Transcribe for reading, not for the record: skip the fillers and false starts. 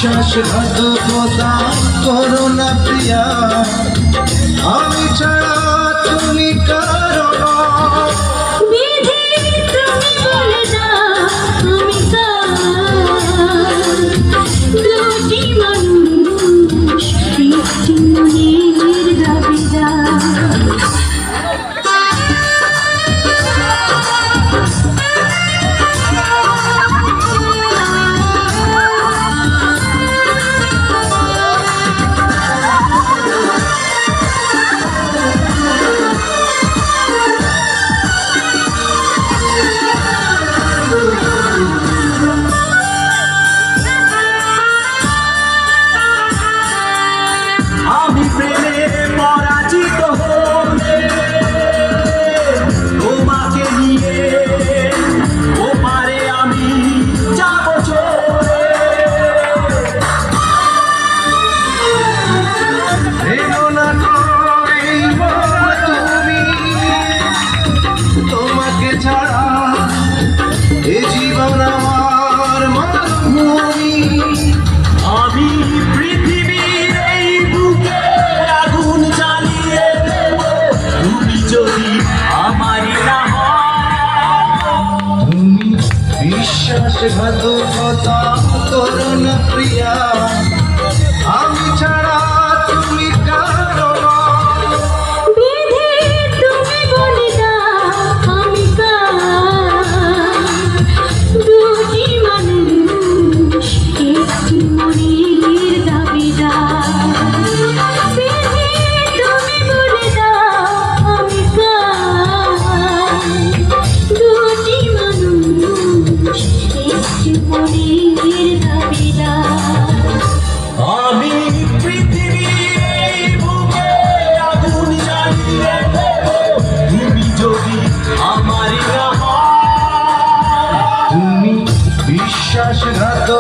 বিশ্বাসঘাতকতা করো না প্রিয়া, আমি ছাড়া তুমি কারো না। বিধি তুমি বলে দাও আমি কার, দুটি মানুষ একটি মনের দাবিদার। আমি প্রেমে পরাজিত হলে তোমাকে নিয়ে ওপারে আমি যাব চলে। ভেবো না তো এই মন তুমি, তোমাকে ছাড়া এ জীবন আমার মরুভূমি। আমি পৃথিবীর এই বুকে আগুন জ্বালিয়ে দেব, তুমি যদি আমারই না হও। তুমি বিশ্বাসঘাতকতা করো না প্রিয়া, আমি ছাড়া তুমি কারো না। বিধি তুমি বলে দাও আমি কার, দুটি মানুষ একটি মনের দাবিদার। বিধি তুমি বলে দাও আমি কার, দুটি মানুষ একটি মনের দাবিদার। আমি পৃথিবীর এই বুকে আগুন জ্বালিয়ে দেব, তুমি যদি আমারই না হও। তুমি বিশ্বাসঘাতকতা